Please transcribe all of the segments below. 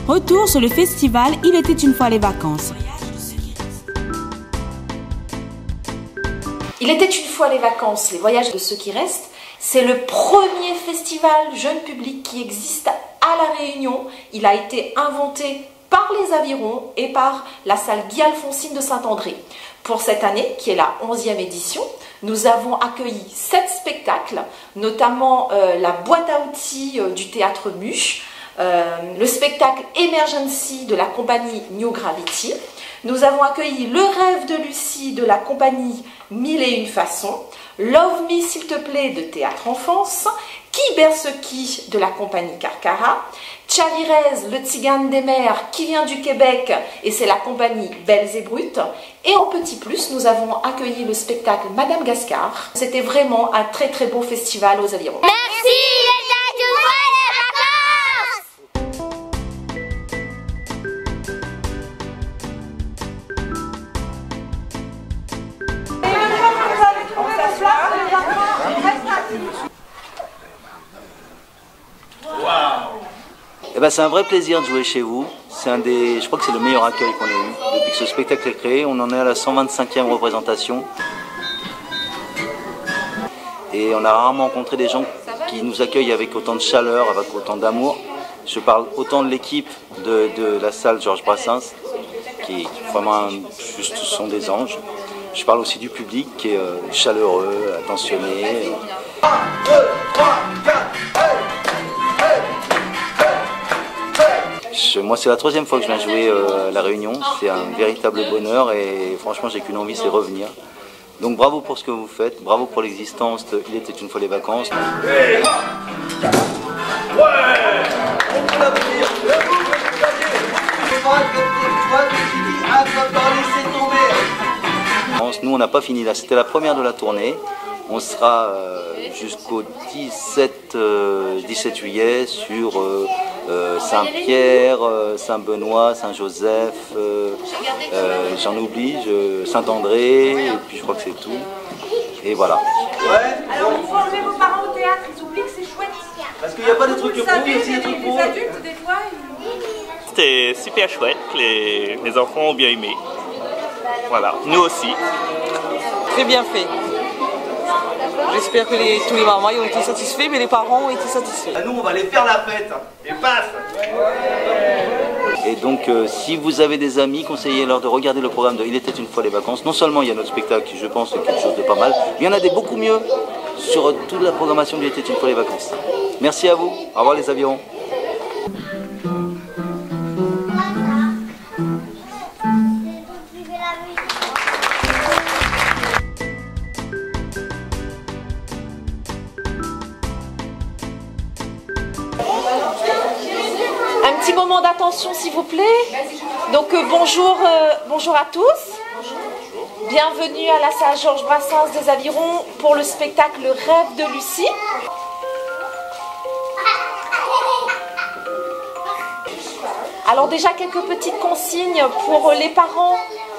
Retour sur le festival Il était une fois les vacances. Il était une fois les vacances, les voyages de ceux qui restent. C'est le premier festival jeune public qui existe à La Réunion. Il a été inventé par les Avirons et par la salle Guy-Alphonsine de Saint-André. Pour cette année, qui est la 11e édition, nous avons accueilli 7 spectacles, notamment la boîte à outils du théâtre Muche, le spectacle Emergency de la compagnie New Gravity. Nous avons accueilli Le rêve de Lucie de la compagnie Mille et une façons, Love Me s'il te plaît de Théâtre Enfance, Qui berce qui de la compagnie Carcara, Chavirez, le tzigane des mers qui vient du Québec et c'est la compagnie Belles et Brutes. Et en petit plus, nous avons accueilli le spectacle Madame Gascard. C'était vraiment un très très beau festival aux Avirons. Merci, Eh ben, c'est un vrai plaisir de jouer chez vous. Je crois que c'est le meilleur accueil qu'on ait eu depuis que ce spectacle est créé. On en est à la 125e représentation. Et on a rarement rencontré des gens qui nous accueillent avec autant de chaleur, avec autant d'amour. Je parle autant de l'équipe de la salle Georges Brassens, qui vraiment juste sont des anges. Je parle aussi du public qui est chaleureux, attentionné. 1, 2, 3, 4, Moi, c'est la 3e fois que je viens jouer à La Réunion. C'est un véritable bonheur et franchement, j'ai qu'une envie, c'est revenir. Donc bravo pour ce que vous faites, bravo pour l'existence de Il était une fois les vacances. Nous, on n'a pas fini là, c'était la première de la tournée. On sera jusqu'au 17 juillet sur Saint-Pierre, Saint-Benoît, Saint-Joseph, j'en oublie, Saint-André, et puis je crois que c'est tout. Et voilà. Alors il faut enlever vos parents au théâtre, ils oublient que c'est chouette. Parce qu'il n'y a pas des trucs pour il y a aussi des trucs pour les adultes, des fois. C'était super chouette, les enfants ont bien aimé. Voilà, nous aussi. Très bien fait. J'espère que tous les mamans ont été satisfaits, mais les parents ont été satisfaits. Nous, on va aller faire la fête. Et paf. Et donc, si vous avez des amis, conseillez-leur de regarder le programme de Il était une fois les vacances. Non seulement il y a notre spectacle qui, je pense, est quelque chose de pas mal, mais il y en a des beaucoup mieux sur toute la programmation de Il était une fois les vacances. Merci à vous. Au revoir les Avirons. Un petit moment d'attention s'il vous plaît. Donc bonjour à tous. Bienvenue à la salle Georges Brassens des Avirons pour le spectacle Le rêve de Lucie. Alors déjà quelques petites consignes pour les parents.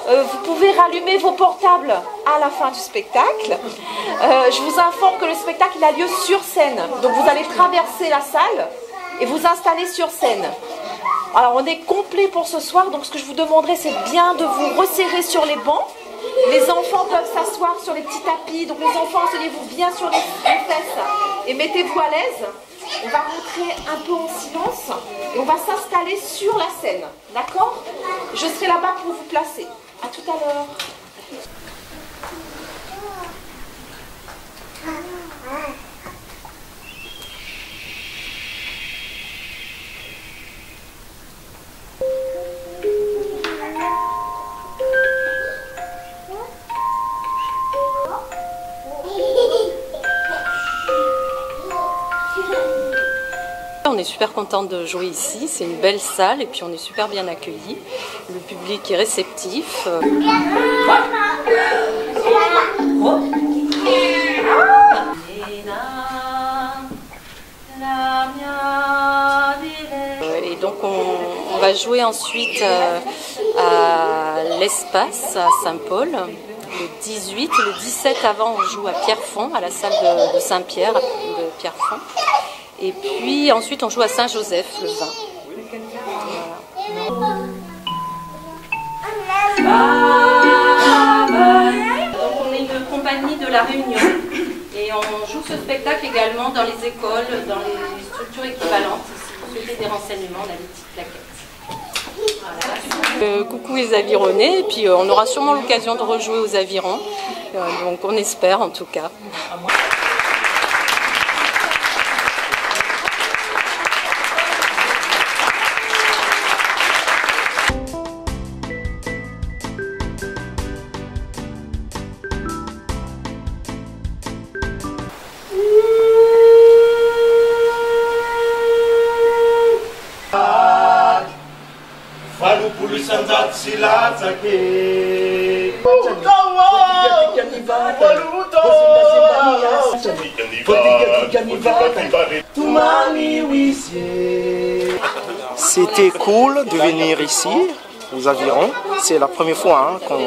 Vous pouvez rallumer vos portables à la fin du spectacle. Je vous informe que le spectacle il a lieu sur scène. Donc vous allez traverser la salle et vous installer sur scène. Alors on est complet pour ce soir, donc ce que je vous demanderai c'est bien de vous resserrer sur les bancs. Les enfants peuvent s'asseoir sur les petits tapis, donc les enfants asseyez-vous bien sur les fesses et mettez-vous à l'aise. On va rentrer un peu en silence et on va s'installer sur la scène, d'accord? Je serai là-bas pour vous placer. À tout à l'heure. On est super contente de jouer ici, c'est une belle salle et puis on est super bien accueillis. Le public est réceptif. Et donc on va jouer ensuite à l'Espace à Saint-Paul. Le 18 et le 17 avant on joue à Pierrefonds, à la salle de Saint-Pierre de Pierrefonds. Et puis ensuite on joue à Saint-Joseph le 20. Voilà. Donc on est une compagnie de La Réunion et on joue ce spectacle également dans les écoles, dans les structures équivalentes. Si vous souhaitez des renseignements, on a des petites plaquettes. Voilà. Coucou les Avironnais, et puis on aura sûrement l'occasion de rejouer aux Avirons, donc on espère en tout cas. C'était cool de venir ici, aux Avirons. C'est la première fois qu'on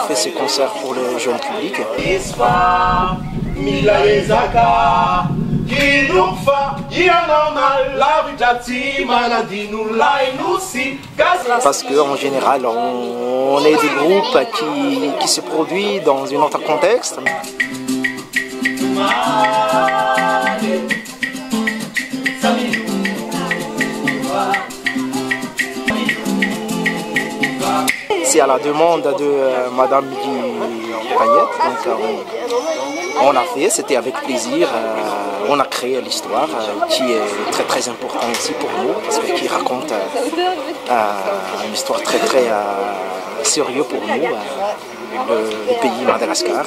fait ces concerts pour le jeune public. Parce qu'en général, on est des groupes qui se produisent dans un autre contexte. C'est à la demande de Madame Guy Payette, donc on a fait, c'était avec plaisir, on a créé l'histoire qui est très très important aussi pour nous, parce que qui raconte une histoire très très sérieuse pour nous, le pays Madagascar.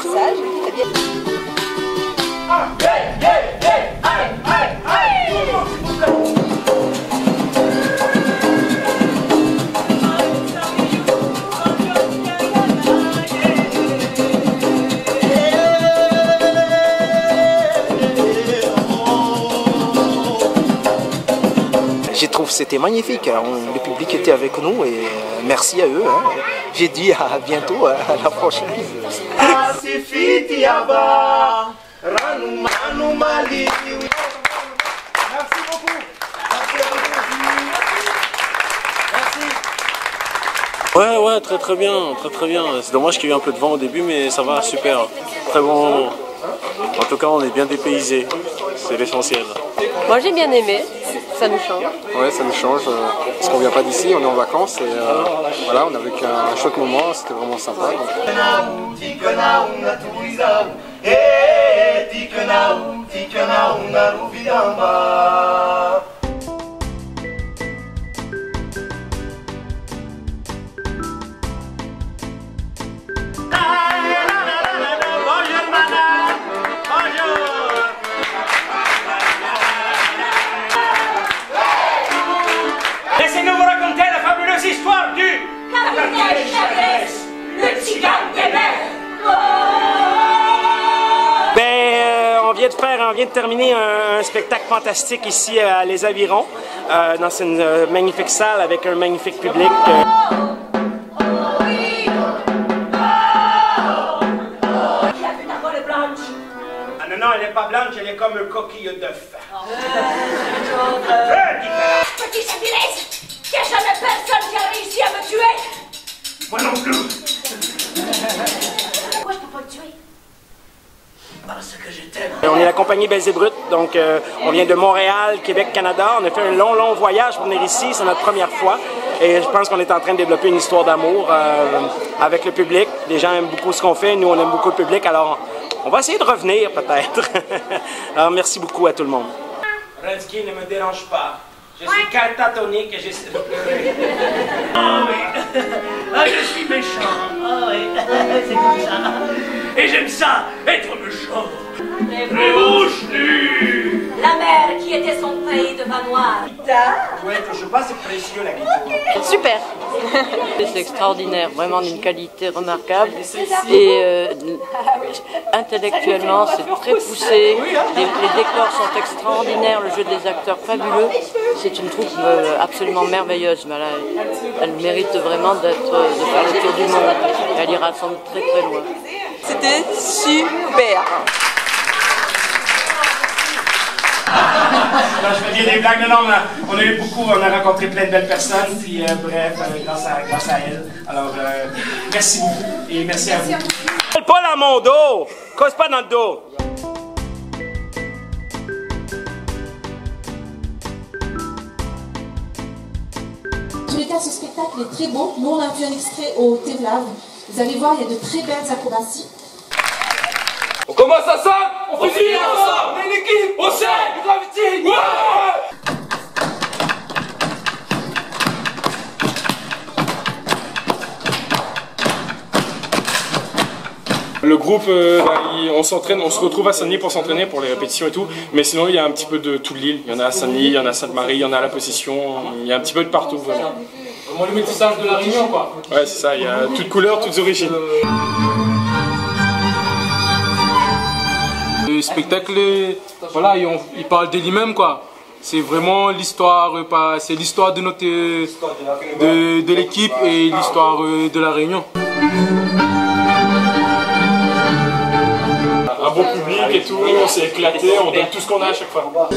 Je trouve que c'était magnifique, le public était avec nous et merci à eux. J'ai dit à bientôt, à la prochaine. Ouais, très bien. C'est dommage qu'il y ait eu un peu de vent au début, mais ça va, super. Très bon. En tout cas, on est bien dépaysés, c'est l'essentiel. Moi j'ai bien aimé, ça nous change. Ouais, ça nous change, parce qu'on vient pas d'ici, on est en vacances et voilà, on a vécu un chouette moment, c'était vraiment sympa. Laissez-nous vous raconter la fabuleuse histoire du Capitaine Chavez, le tzigane des mers. On vient de terminer un spectacle fantastique ici à Les Avirons, dans une magnifique salle avec un magnifique public. Non, elle n'est pas blanche, elle est comme un coquille d'œuf. Petit Chavez, il n'y a jamais personne qui a réussi à me tuer. Moi non plus. Pourquoi je peux pas le tuer? Parce que je t'aime. On est la compagnie Belzébrut, donc on vient de Montréal, Québec, Canada. On a fait un long voyage pour venir ici, c'est notre première fois. Et je pense qu'on est en train de développer une histoire d'amour avec le public. Les gens aiment beaucoup ce qu'on fait, nous on aime beaucoup le public, alors on va essayer de revenir peut-être. Alors merci beaucoup à tout le monde. Redsky ne me dérange pas. Je suis catatonique et j'essaie de pleurer. Ah oui, je suis méchant. Ah oui, c'est comme ça. Et j'aime ça, être méchant. Les bouches nues. La mer qui était son pays de manoir. Ouais, je passe, c'est précieux la guitare. Super. C'est extraordinaire, vraiment d'une qualité remarquable. Et intellectuellement, c'est très poussé. Les décors sont extraordinaires, le jeu des acteurs fabuleux. C'est une troupe absolument merveilleuse. Mais elle mérite vraiment de faire le tour du monde. Elle ira sans doute très loin. C'était super. je fais bien des blagues. Non, on a eu beaucoup, on a rencontré plein de belles personnes, puis bref, grâce à elle. Alors, merci beaucoup et merci à vous. Pas dans mon dos! Cause pas dans le dos! En tous les cas, ce spectacle est très beau. Nous, on a vu un extrait au Tevlav. Vous allez voir, il y a de très belles acrobaties. On commence ensemble, on finit ensemble, on est une équipe, on sait, gravité, ouais! Le groupe, on s'entraîne, on se retrouve à Saint-Denis pour s'entraîner pour les répétitions et tout, mais sinon il y a un petit peu de toute l'île. Il y en a à Saint-Denis, il y en a à Sainte-Marie, il y en a à La Possession, il y a un petit peu de partout vraiment. Vraiment le métissage de la Réunion quoi. Ouais c'est ça, il y a toutes couleurs, toutes origines. Le spectacle, voilà, il parle de lui-même quoi. C'est vraiment l'histoire, c'est l'histoire de l'équipe et l'histoire de la Réunion. Un beau public et tout, on s'est éclaté, on donne tout ce qu'on a à chaque fois.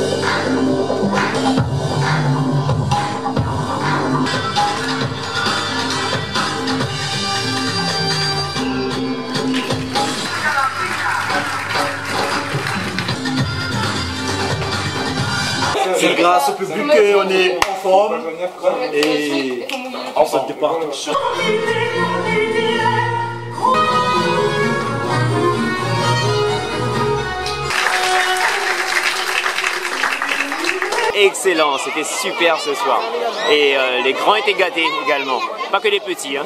C'est grâce au public qu'on est en forme et en saute de partout. Excellent, c'était super ce soir. Et les grands étaient gâtés également, pas que les petits. Hein.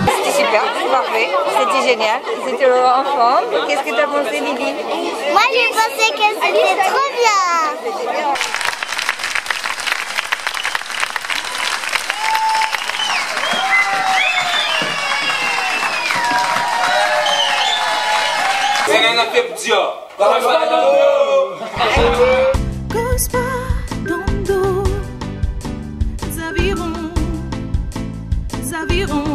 C'était super, c'était parfait, c'était génial, c'était en forme. Qu'est-ce que tu as pensé, Lily? Moi j'ai pensé que c'était trop bien. Cause pas dans le dos, Zaviron,